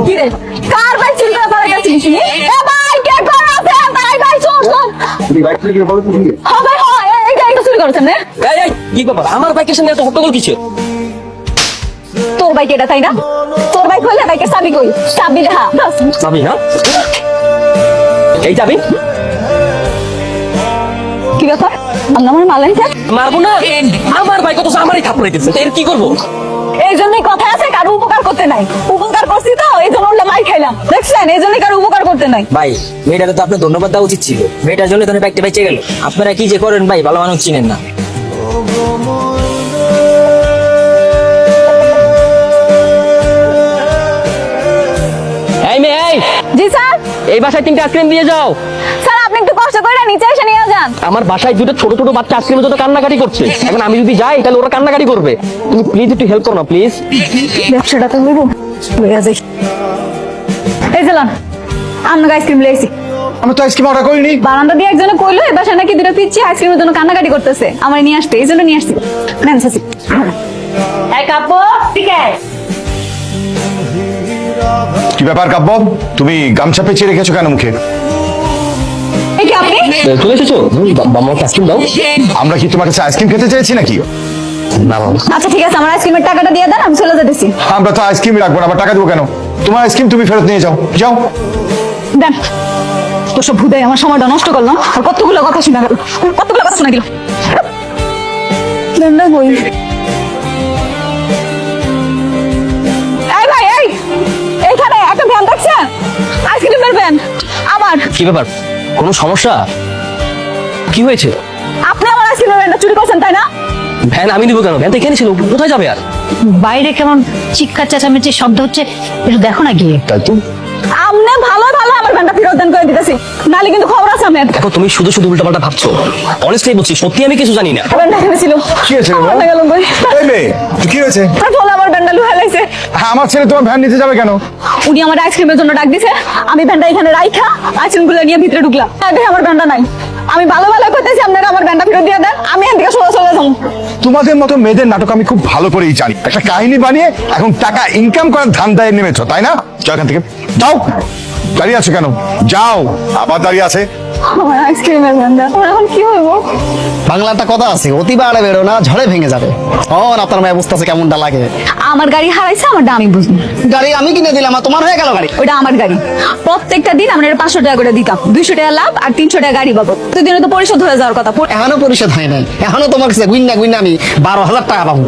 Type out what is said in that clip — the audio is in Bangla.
কি রে কার বাইক চুরি করে পালা গেছিস এ ভাই কে করে আছে ভাই ভাই শোন শোন তুমি বাইক থেকে বলো তুমি হবে হয় এই গাড়িটা চুরি করেছেন রে এই কি ব্যাপার আমার বাইকের সামনে এত হট্টগোল কিছে? তোর বাইক এটা তাই না তোর বাইক হলে বাইকের চাবি কই চাবি লেখা চাবি না এই চাবি কি ব্যাপার আল্লাহ আমার মালাই থাক মারবো না আমার বাইক তো আমারই থাপড়াই দিচ্ছে এর কি করবো? এই জন্যই কথা আছে কারো উপকার করতে নাই উপকার করছি তো এই জন্য ওর মাই খাইলাম দেখছেন এই জন্যই কারো উপকার করতে নাই ভাই মেয়েটাকে তো আপনার ধন্যবাদ দেওয়া উচিত ছিল, মেয়েটার জন্য তো বাইকটা বেঁচে গেল। আপনারা কি যে করেন ভাই, ভালো মানুষ চিনেন না। এই মেয়ে এই, জি স্যার এই বাসায় 3টা আইসক্রিম দিয়ে যাও। স্যার আপনি একটু কষ্ট করে নিচে এসে নিয়ে যান আমার বাসায় দুটো ছোট ছোট বাচ্চা আইসক্রিমের জন্য কান্নাকাটি করছে, এখন আমি যদি যাই তাহলে ওরা কান্নাকাটি করবে। তুমি প্লিজ একটু হেল্প করো না প্লিজ। ব্যবসাটা তো হইব লইয়া যাই এই জালান আমরা আইসক্রিম লইছি আমি তো আইসক্রিম অর্ডার করিনি। বারান্দা দিয়ে একজনে কইলো এই বাসায় নাকি দুটো পিচ্ছি আইসক্রিমের জন্য কান্নাকাটি করতেছে আমার নিয়ে আসতে এই জন্য নিয়ে আসছি নেন সাসি এই কাপড় ঠিক আছে কি ব্যাপার কাব্য, তুমি গামছা পেঁচিয়ে রেখেছো কেন মুখে? এই কি আপনি চলে এসেছো? বাবা আইসক্রিম দাও। আমরা কি তোমার কাছে আইসক্রিম খেতে চেয়েছি নাকি? না বাবা। আচ্ছা ঠিক আছে আমার আইসক্রিমের টাকাটা দিয়ে দেন আমি চলে যেতেছি আমরা তো আইসক্রিম রাখবো না, আবার টাকা দেবো কেন? তোমার আইসক্রিম তুমি ফেরত নিয়ে যাও, যাও। দেন তো সব ভুদাই আমার সময়টা নষ্ট করলাম আর কতগুলো কথা শোনা গেল কতগুলো কথা শোনা গেল দেন না বই এই ভাই এই এইখানে একটা ভ্যান দেখছেন আইসক্রিমের ভ্যান আমার কি ব্যাপার, কোনো সমস্যা? কি হয়েছে? আপনি আমার আইসক্রিমের ভ্যানটা চুরি করছেন তাই না ভ্যান আমি দিব কেন? ভ্যান তো এখানে ছিল, কোথায় যাবে আর? বাইরে কেমন চিৎকার চেঁচামেচি শব্দ হচ্ছে, একটু দেখো না গিয়ে। তাই তো। আমনে ভালো ভালো আমার ভ্যানটা ফেরত দেন করে দিতেছি নালে কিন্তু খবর আছে আমার দেখো তুমি শুধু শুধু উল্টাপাল্টা ভাবছো, অনেস্টলি বলছি সত্যি আমি কিছু জানি না। ভ্যানটা এখানে ছিল কি হয়েছে রে বাবা? আমার গেল কই এই মেয়ে, কি হয়েছে? আর বলে আমার ভ্যানটা লুহাই লাইছে হ্যাঁ, আমার ছেলে তোমার ভ্যান নিতে যাবে কেন? উনি আমার আইসক্রিমের জন্য ডাক দিছে আমি ভ্যানটা এখানে রাইখা আইসক্রিমগুলো নিয়ে ভিতরে ঢুকলাম দেখে আমার ভ্যানটা নাই আমি ভালো ভালো করতেছি আপনারা আমার ভ্যানটা ফেরত দিয়ে দেন আমি এখান থেকে সোজা চলে যাবো তোমাদের মতো মেয়েদের নাটক আমি খুব ভালো করেই জানি। একটা কাহিনী বানিয়ে এখন টাকা ইনকাম করার ধান্দায় নেমেছো তাই না? যাও এখান থেকে, যাও। দাঁড়িয়ে আছো কেন? যাও। আবার দাঁড়িয়ে আছে। আমার আইসক্রিমের ভ্যানটা আমার এখন কি হইব বাংলা একটা কথা আছে, অতি বাড়ে বেরো না ঝড়ে ভেঙে যাবে। আপনার মায়ের বুঝতে আছে কেমনটা লাগে। আমার গাড়ি হারাইছে আমার দামই বুঝুন গাড়ি আমি কিনে দিলাম আর তোমার হয়ে গেল গাড়ি। ওইটা আমার গাড়ি প্রত্যেকটা দিন আমরা 500 টাকা করে দিতাম 200 টাকা লাভ আর 300 টাকা গাড়ি বাবদ প্রতিদিনে তো পরিশোধ হয়ে যাওয়ার কথা এখনো পরিশোধ হয় নাই, এখনো তোমার কাছে গুইন্না গুইন্না আমি 12,000 টাকা পাবো।